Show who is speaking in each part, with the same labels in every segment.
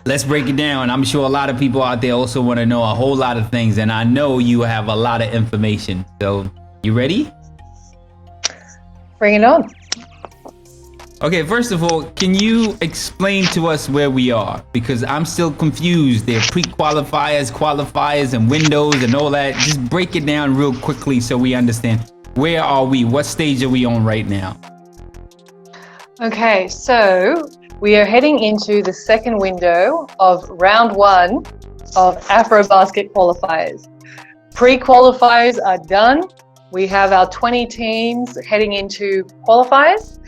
Speaker 1: Let's break it down. I'm sure a lot of people out there also want to know a whole lot of things, and I know you have a lot of information. So, you ready?
Speaker 2: Bring it on.
Speaker 1: Okay, first of all, can you explain to us where we are? Because I'm still confused. There are pre-qualifiers, qualifiers, and windows and all that. Just break it down real quickly so we understand. Where are we? What stage are we on right now?
Speaker 2: Okay, so we are heading into the second window of round one of Afrobasket qualifiers. Pre-qualifiers are done. We have our 20 teams heading into qualifiers.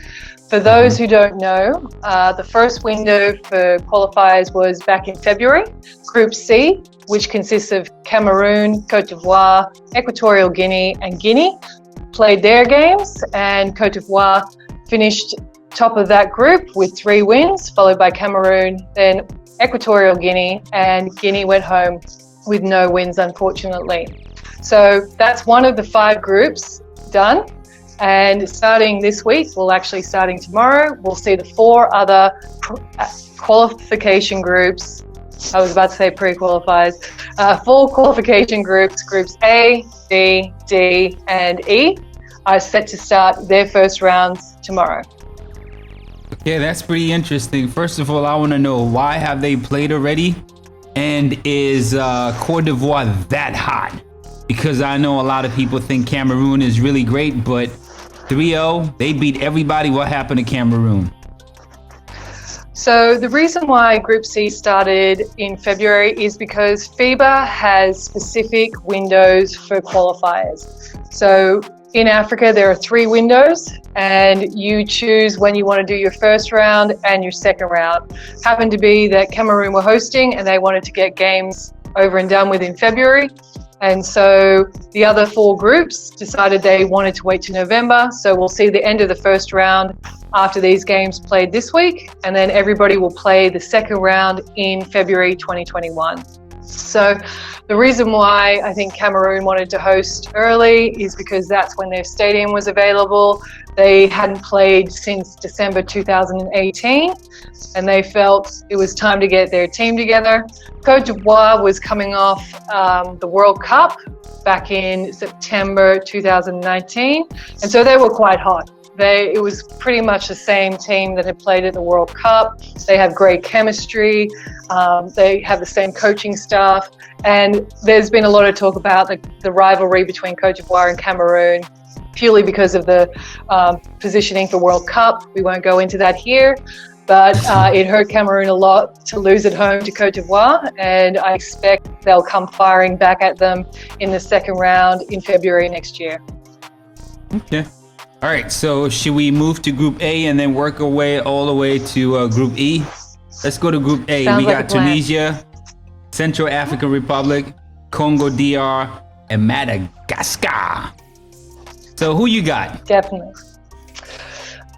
Speaker 2: For those who don't know, the first window for qualifiers was back in February. Group C, which consists of Cameroon, Cote d'Ivoire, Equatorial Guinea, and Guinea, played their games, and Cote d'Ivoire finished top of that group with 3 wins, followed by Cameroon, then Equatorial Guinea, and Guinea went home with no wins, unfortunately. So that's one of the 5 groups done. And starting this week, starting tomorrow, we'll see the 4 other qualification groups. I was about to say pre-qualifiers. 4 qualification groups, groups A, B, D, and E, are set to start their first rounds tomorrow.
Speaker 1: Okay, that's pretty interesting. First of all, I want to know, why have they played already? And is Cote d'Ivoire that hot? Because I know a lot of people think Cameroon is really great, but 3-0, they beat everybody. What happened to Cameroon?
Speaker 2: So the reason why Group C started in February is because FIBA has specific windows for qualifiers. So in Africa, there are 3 windows, and you choose when you want to do your first round and your second round. Happened to be that Cameroon were hosting and they wanted to get games over and done with in February. And so the other 4 groups decided they wanted to wait to November. So we'll see the end of the first round after these games played this week, and then everybody will play the second round in February 2021. So the reason why I think Cameroon wanted to host early is because that's when their stadium was available. They hadn't played since December 2018, and they felt it was time to get their team together. Cote d'Ivoire was coming off the World Cup back in September 2019, and so they were quite hot. It was pretty much the same team that had played at the World Cup. They have great chemistry. They have the same coaching staff. And there's been a lot of talk about the rivalry between Cote d'Ivoire and Cameroon, purely because of the positioning for World Cup. We won't go into that here. But it hurt Cameroon a lot to lose at home to Cote d'Ivoire. And I expect they'll come firing back at them in the second round in February next year.
Speaker 1: Okay. All right, so should we move to Group A and then work our way all the way to Group E? Let's go to Group A.
Speaker 2: Sounds
Speaker 1: we
Speaker 2: like
Speaker 1: got Tunisia, Central African Republic, Congo DR, and Madagascar. So who you got?
Speaker 2: Definitely.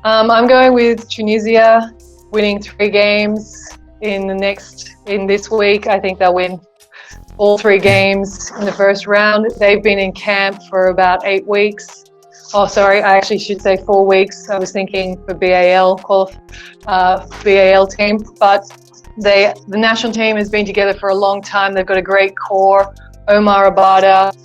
Speaker 2: I'm going with Tunisia, winning 3 games in this week. I think they'll win all 3 games in the first round. They've been in camp for about 8 weeks. Oh, sorry, I actually should say 4 weeks. I was thinking for BAL team, but the national team has been together for a long time. They've got a great core. Omar Abada,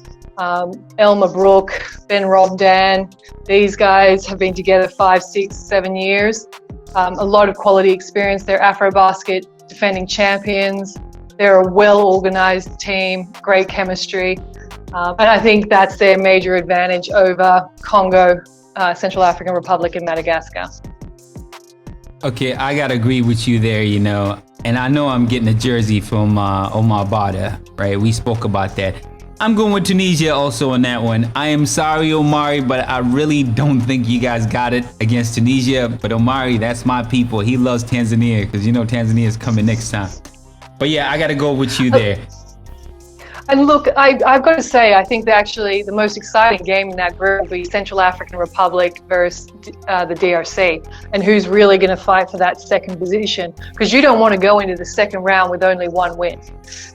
Speaker 2: El Mabrouk, Ben Robdan. These guys have been together 5, 6, 7 years. A lot of quality experience. They're Afrobasket defending champions. They're a well-organized team, great chemistry. And I think that's their major advantage over Congo, Central African Republic, and Madagascar.
Speaker 1: Okay, I gotta agree with you there, and I know I'm getting a jersey from Omar Bada, right? We spoke about that. I'm going with Tunisia also on that one. I am sorry, Omari, but I really don't think you guys got it against Tunisia. But Omari, that's my people. He loves Tanzania because Tanzania is coming next time. But yeah, I gotta go with you there.
Speaker 2: And look, I've got to say, I think that actually the most exciting game in that group will be Central African Republic versus the DRC, and who's really going to fight for that second position, because you don't want to go into the second round with only 1 win.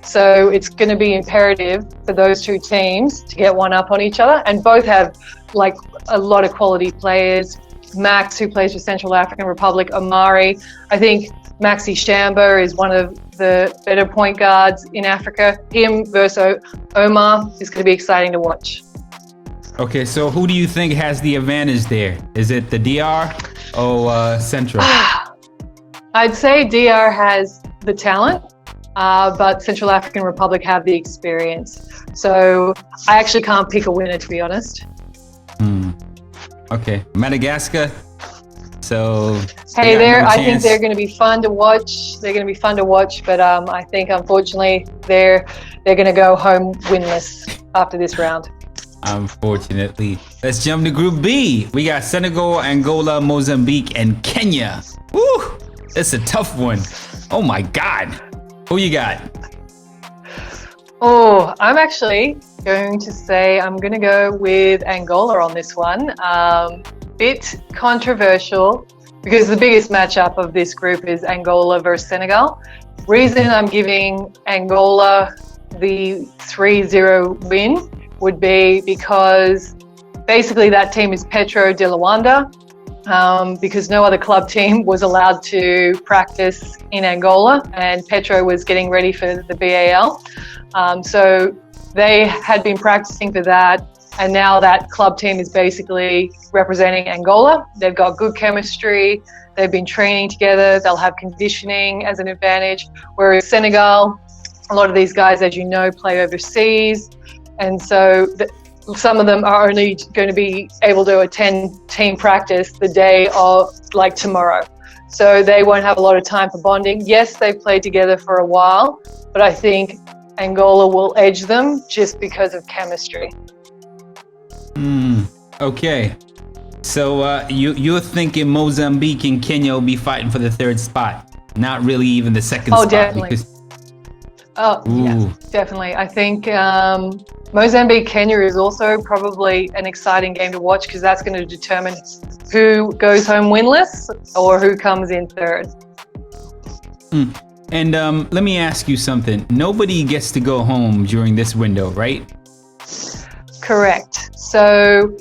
Speaker 2: So it's going to be imperative for those 2 teams to get one up on each other, and both have like a lot of quality players. Max, who plays for Central African Republic, Omari. I think Maxi Shamba is one of the better point guards in Africa. Him versus Omar is going to be exciting to watch.
Speaker 1: Okay, so who do you think has the advantage there? Is it the DR or Central?
Speaker 2: I'd say DR has the talent, but Central African Republic have the experience. So I actually can't pick a winner, to be honest.
Speaker 1: Okay, Madagascar. So
Speaker 2: hey, I think they're going to be fun to watch. They're going to be fun to watch, but I think unfortunately they're going to go home winless after this round.
Speaker 1: Unfortunately. Let's jump to Group B. We got Senegal, Angola, Mozambique, and Kenya. Woo! It's a tough one. Oh my God. Who you got?
Speaker 2: Oh, I'm actually going to say I'm going to go with Angola on this one. Bit controversial because the biggest matchup of this group is Angola versus Senegal. Reason I'm giving Angola the 3-0 win would be because basically that team is Petro de Luanda, because no other club team was allowed to practice in Angola, and Petro was getting ready for the BAL. So they had been practicing for that, and now that club team is basically representing Angola. They've got good chemistry, they've been training together, they'll have conditioning as an advantage, whereas Senegal, a lot of these guys, as you know, play overseas, and so some of them are only going to be able to attend team practice the day of, like, tomorrow. So they won't have a lot of time for bonding. Yes, they've played together for a while, but I think Angola will edge them just because of chemistry.
Speaker 1: Okay. So you're thinking Mozambique and Kenya will be fighting for the third spot, not really even the second spot.
Speaker 2: Definitely. Yeah, definitely. I think Mozambique, Kenya is also probably an exciting game to watch because that's going to determine who goes home winless or who comes in third.
Speaker 1: And let me ask you something. Nobody gets to go home during this window, right?
Speaker 2: Correct. So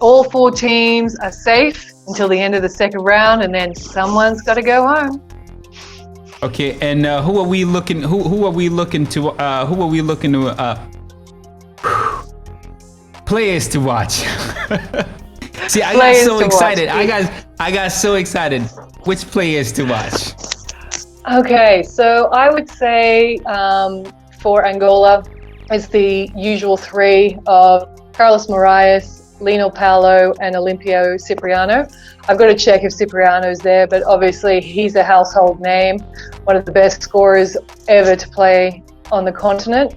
Speaker 2: all 4 teams are safe until the end of the second round, and then someone's got to go home.
Speaker 1: Okay, and who are we looking to players to watch? See, I got so excited. I got so excited. Which players to watch?
Speaker 2: Okay, so I would say for Angola, it's the usual 3 of Carlos Moraes, Lino Paulo, and Olimpio Cipriano. I've got to check if Cipriano's there, but obviously he's a household name, one of the best scorers ever to play on the continent.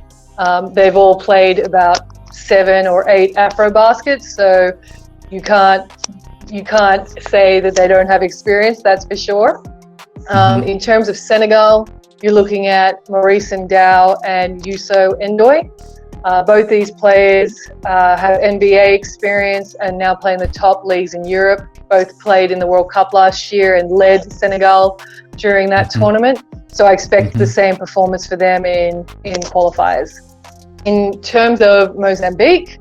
Speaker 2: They've all played about 7 or 8 Afrobaskets, so you can't say that they don't have experience, that's for sure. In terms of Senegal, you're looking at Maurice Ndao and Youssou Ndoye. Both these players have NBA experience and now play in the top leagues in Europe. Both played in the World Cup last year and led Senegal during that tournament. So I expect the same performance for them in qualifiers. In terms of Mozambique,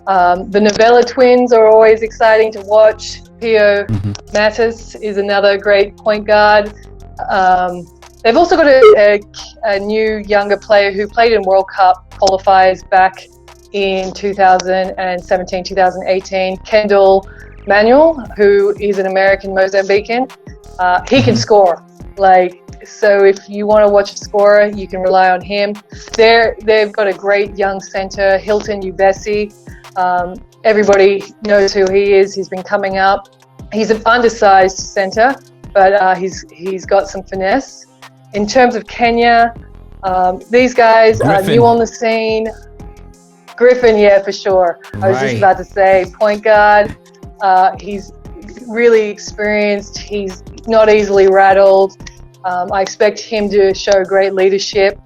Speaker 2: the Novella twins are always exciting to watch. Pio Matis is another great point guard. They've also got a new younger player who played in World Cup qualifiers back in 2017, 2018, Kendall Manuel, who is an American Mozambican. He can score. So if you want to watch a scorer, you can rely on him. They've got a great young center, Hilton Ubesi. Everybody knows who he is. He's been coming up. He's an undersized center, but he's got some finesse. In terms of Kenya, these guys are new on the scene. Griffin, yeah, for sure. I was just about to say, point guard. He's really experienced. He's not easily rattled. I expect him to show great leadership.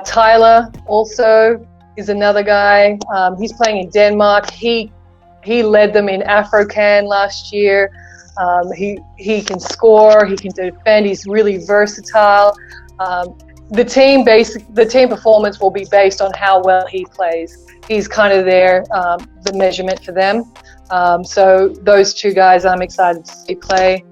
Speaker 2: Tyler also is another guy. He's playing in Denmark. He led them in Afrocan last year. He can score. He can defend. He's really versatile. The team performance will be based on how well he plays. He's kind of the measurement for them. So those 2 guys I'm excited to see play.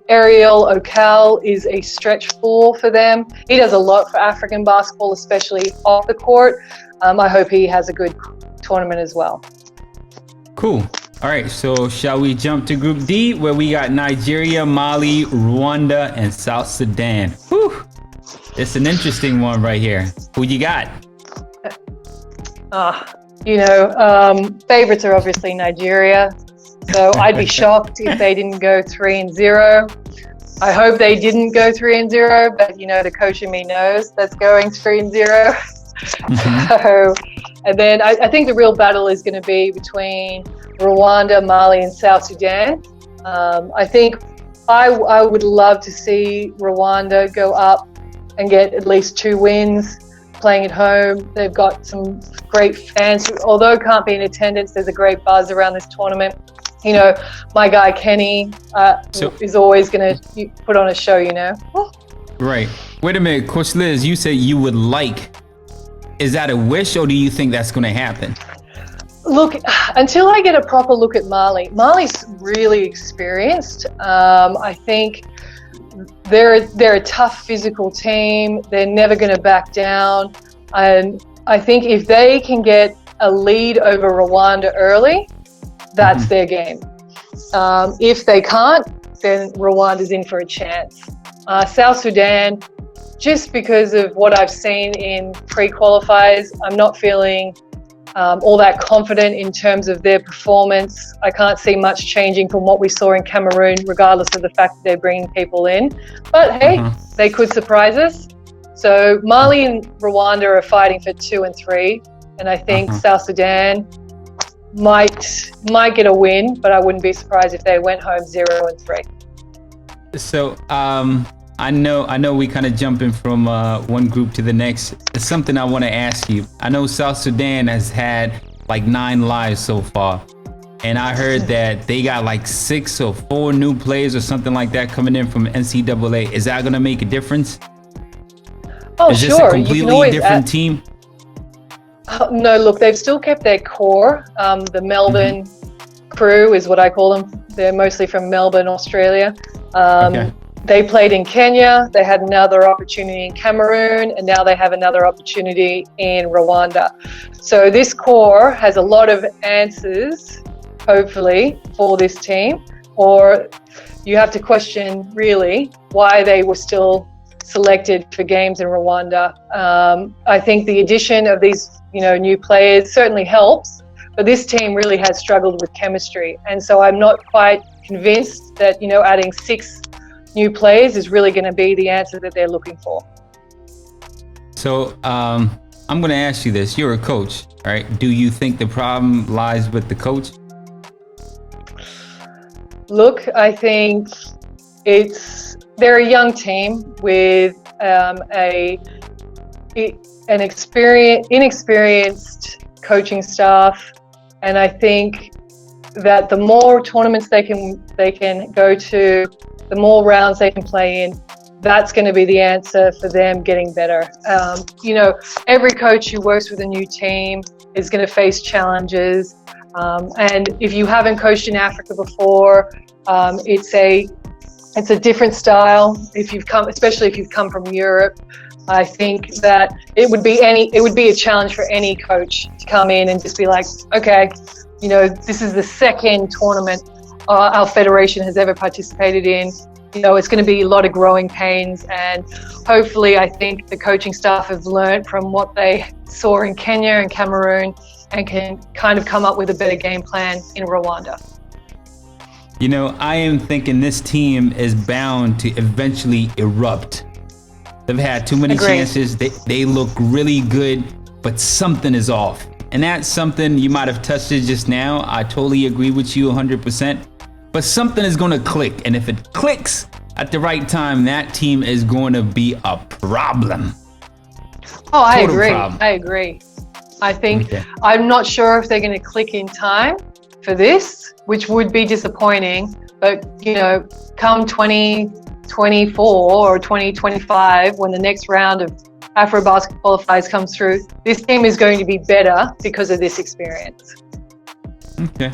Speaker 2: Ariel Okal is a stretch four for them. He does a lot for African basketball, especially off the court. I hope he has a good tournament as well.
Speaker 1: Cool. All right, so shall we jump to Group D, where we got Nigeria, Mali, Rwanda, and South Sudan. Whew. It's an interesting one right here. Who you got?
Speaker 2: Favorites are obviously Nigeria. So I'd be shocked if they didn't go 3-0. I hope they didn't go 3-0, but the coach in me knows that's going 3-0. So, and then I think the real battle is going to be between Rwanda, Mali, and South Sudan. I think I would love to see Rwanda go up and get at least 2 wins playing at home. They've got some great fans who, although can't be in attendance, there's a great buzz around this tournament. My guy Kenny is always going to put on a show,
Speaker 1: Right. Wait a minute, Coach Liz, you said you would like. Is that a wish, or do you think that's going to happen?
Speaker 2: Look, until I get a proper look at Mali's really experienced. I think they're a tough physical team. They're never going to back down. And I think if they can get a lead over Rwanda early, that's their game. If they can't, then Rwanda's in for a chance. South Sudan, just because of what I've seen in pre-qualifiers, I'm not feeling all that confident in terms of their performance. I can't see much changing from what we saw in Cameroon, regardless of the fact that they're bringing people in. But hey, they could surprise us. So Mali and Rwanda are fighting for 2 and 3, and I think South Sudan might get a win, but I wouldn't be surprised if they went home 0-3.
Speaker 1: So I know we kind of jumping from one group to the next. It's something I want to ask you. I know South Sudan has had like 9 lives so far, and I heard that they got like 6 or 4 new players or something like that coming in from NCAA. Is that going to make a difference?
Speaker 2: Oh,
Speaker 1: Is
Speaker 2: sure.
Speaker 1: this a completely different team?
Speaker 2: No, look, they've still kept their core. The Melbourne crew is what I call them. They're mostly from Melbourne, Australia. They played in Kenya. They had another opportunity in Cameroon, and now they have another opportunity in Rwanda. So this core has a lot of answers, hopefully, for this team. Or you have to question, really, why they were still selected for games in Rwanda. I think the addition of these new players certainly helps, but this team really has struggled with chemistry. And so I'm not quite convinced that, adding 6 new players is really going to be the answer that they're looking for.
Speaker 1: So I'm going to ask you this. You're a coach, right? Do you think the problem lies with the coach? Look,
Speaker 2: I think they're a young team with an inexperienced coaching staff, and I think that the more tournaments they can go to, the more rounds they can play in, that's going to be the answer for them getting better. Every coach who works with a new team is going to face challenges, and if you haven't coached in Africa before, it's a different style. Especially if you've come from Europe, I think that it would be a challenge for any coach to come in and just be like, okay, this is the second tournament our federation has ever participated in. It's going to be a lot of growing pains, and hopefully I think the coaching staff have learned from what they saw in Kenya and Cameroon and can kind of come up with a better game plan in Rwanda.
Speaker 1: I am thinking this team is bound to eventually erupt. They've had too many chances. They look really good, but something is off. And that's something you might have touched it just now. I totally agree with you 100%. But something is going to click. And if it clicks at the right time, that team is going to be a problem.
Speaker 2: Oh, I agree. I think I'm not sure if they're going to click in time for this, which would be disappointing. But, come 2024 or 2025, when the next round of Afrobasket qualifiers comes through, this team is going to be better because of this experience.
Speaker 1: Okay.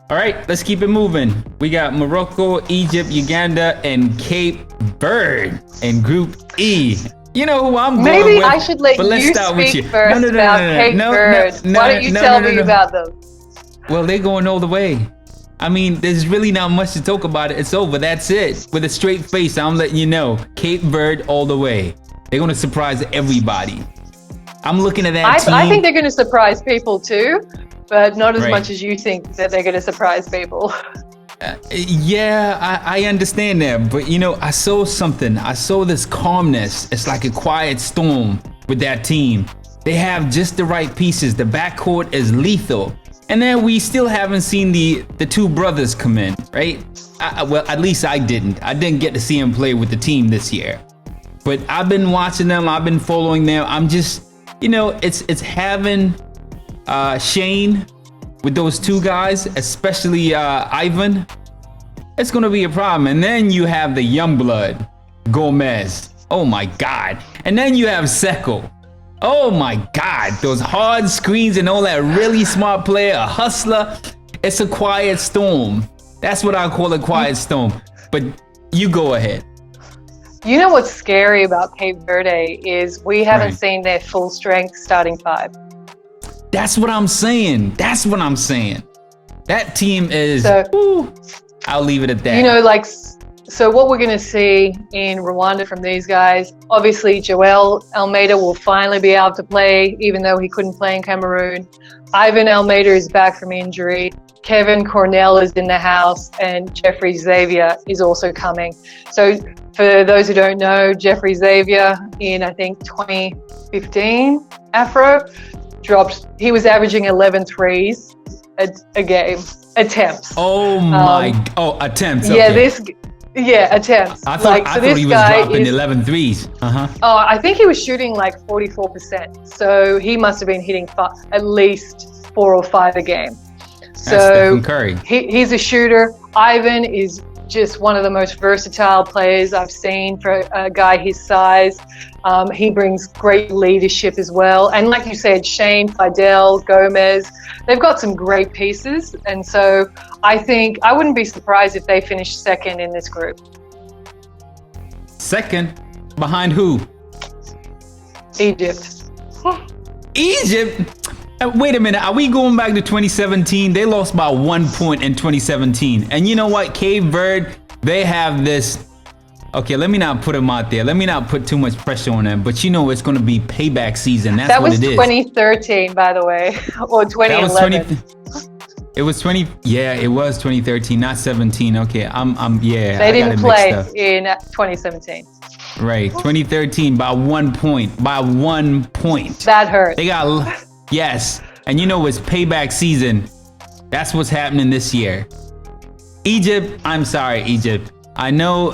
Speaker 1: All right, let's keep it moving. We got Morocco, Egypt, Uganda, and Cape Verde in Group E. You know who I'm going with.
Speaker 2: Maybe I should let
Speaker 1: let's
Speaker 2: you
Speaker 1: start with
Speaker 2: speak
Speaker 1: you.
Speaker 2: first about Cape Verde. Why don't you tell me about them?
Speaker 1: Well, they're going all the way. I mean, there's really not much to talk about it. It's over. That's it. With a straight face, I'm letting you know. Cape Verde all the way. They're going to surprise everybody. I'm looking at that team.
Speaker 2: I think they're going to surprise people too, but not as much as you think that they're going to surprise people.
Speaker 1: Yeah, I understand that. But, you know, I saw something. I saw this calmness. It's like a quiet storm with that team. They have just the right pieces. The backcourt is lethal. And then we still haven't seen the two brothers come in, right? Well, at least I didn't. I didn't get to see them play with the team this year. But I've been watching them. I've been following them. I'm just, you know, it's having Shane with those two guys, especially Ivan. It's going to be a problem. And then you have the young blood, Gomez. Oh, my God. And then you have Seko. Oh my God, those hard screens and all that, really smart player, a hustler. It's a quiet storm. That's what I call a quiet storm. But you go ahead.
Speaker 2: You know what's scary about Cape Verde is we haven't seen their full strength starting five.
Speaker 1: That's what I'm saying. That's what I'm saying. That team is, I'll leave it at that.
Speaker 2: You know, like, so what we're going to see in Rwanda from these guys, obviously Joel Almeida will finally be able to play, even though he couldn't play in Cameroon. Ivan Almeida is back from injury. Kevin Cornell is in the house, and Jeffrey Xavier is also coming. So for those who don't know, Jeffrey Xavier in, I think, 2015, Afro, he was averaging 11 threes a game, attempts.
Speaker 1: Oh my, attempts. Okay.
Speaker 2: Yeah, attempts.
Speaker 1: I thought he was dropping 11 threes.
Speaker 2: Oh, I think he was shooting like 44%. So he must have been hitting at least 4 or 5 a game.
Speaker 1: That's
Speaker 2: So
Speaker 1: Stephen Curry.
Speaker 2: He's a shooter. Ivan is just one of the most versatile players I've seen for a guy his size. He brings great leadership as well. And like you said, Shane, Fidel, Gomez, they've got some great pieces. And so I think I wouldn't be surprised if they finish second in this group.
Speaker 1: Second? Behind who?
Speaker 2: Egypt.
Speaker 1: Egypt? Wait a minute. Are we going back to 2017? They lost by 1 point in 2017. And you know what? Cape Verde, they have this. Okay, let me not put them out there. Let me not put too much pressure on them. But you know it's going to be payback season. That's what it is.
Speaker 2: That was 2013, by the way, or 2011.
Speaker 1: It was 20. Yeah, it was 2013, not 17. Okay, yeah.
Speaker 2: They didn't play in 2017.
Speaker 1: Right, 2013 by 1 point. By 1 point.
Speaker 2: That hurt.
Speaker 1: They got, yes. And you know it's payback season. That's what's happening this year. Egypt, I'm sorry, Egypt. I know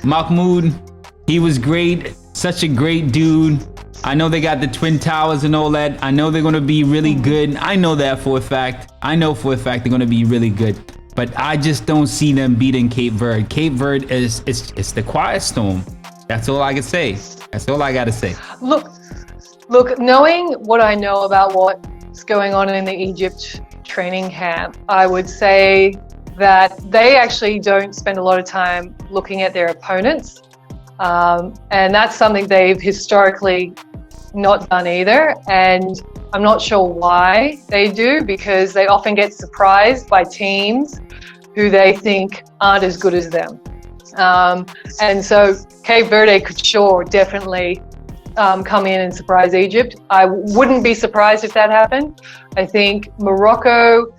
Speaker 1: Mahmoud, he was great. Such a great dude. I know they got the Twin Towers and all that. I know they're going to be really good. I know that for a fact. I know for a fact they're going to be really good. But I just don't see them beating Cape Verde. Cape Verde is it's the quiet storm. That's all I can say. That's all I got to say.
Speaker 2: Look, knowing what I know about what's going on in the Egypt training camp, I would say that they actually don't spend a lot of time looking at their opponents. And that's something they've historically not done either. And I'm not sure why they do, because they often get surprised by teams who they think aren't as good as them. And so Cape Verde could definitely come in and surprise Egypt. I wouldn't be surprised if that happened. I think Morocco,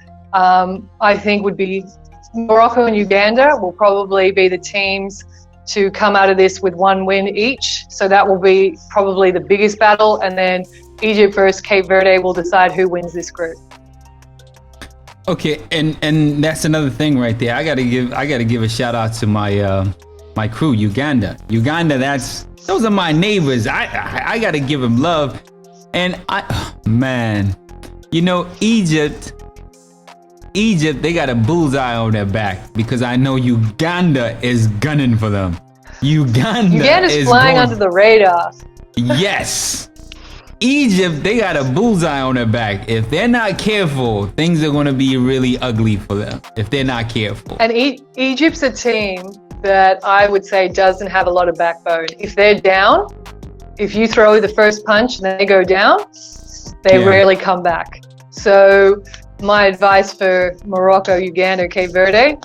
Speaker 2: Morocco and Uganda will probably be the teams to come out of this with 1 win each. So that will be probably the biggest battle. And then Egypt versus Cape Verde will decide who wins this group.
Speaker 1: Okay, and that's another thing right there. I gotta give a shout out to my crew, Uganda. Those are my neighbors. I gotta give them love. And you know, Egypt, they got a bullseye on their back because I know Uganda is gunning for them. Uganda's
Speaker 2: flying under the radar.
Speaker 1: Yes. Egypt, they got a bullseye on their back. If they're not careful, things are going to be really ugly for them if they're not careful.
Speaker 2: And Egypt's a team that I would say doesn't have a lot of backbone. If they're down, if you throw the first punch and they go down, they rarely come back. So my advice for Morocco, Uganda, Cape Verde,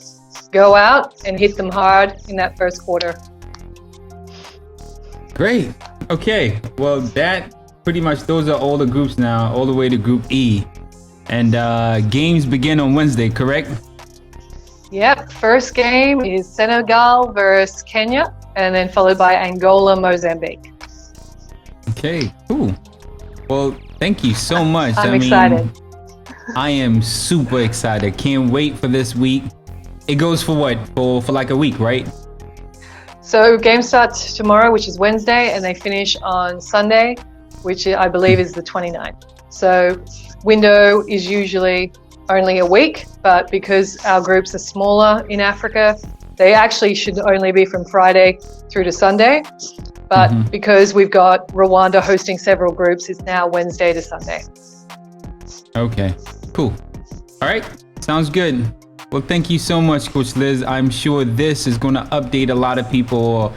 Speaker 2: go out and hit them hard in that first quarter.
Speaker 1: Great. Okay. Well, pretty much those are all the groups now, all the way to Group E. And games begin on Wednesday, correct?
Speaker 2: Yep. First game is Senegal versus Kenya, and then followed by Angola, Mozambique.
Speaker 1: Okay, cool. Well, thank you so much.
Speaker 2: I'm excited.
Speaker 1: I am super excited. Can't wait for this week. It goes for what? For like a week, right?
Speaker 2: So game starts tomorrow, which is Wednesday, and they finish on Sunday, which I believe is the 29th. So window is usually only a week, but because our groups are smaller in Africa, they actually should only be from Friday through to Sunday. But because we've got Rwanda hosting several groups, it's now Wednesday to Sunday.
Speaker 1: Okay, cool. All right, sounds good. Well, thank you so much, Coach Liz. I'm sure this is going to update a lot of people, or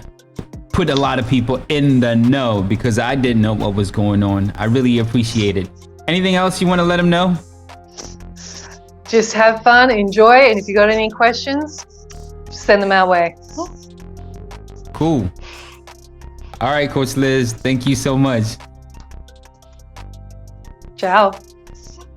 Speaker 1: put a lot of people in the know, because I didn't know what was going on. I really appreciate it. Anything else you want to let them know?
Speaker 2: Just have fun, enjoy, and if you got any questions, send them our way.
Speaker 1: Cool. All right, Coach Liz, thank you so much.
Speaker 2: Ciao.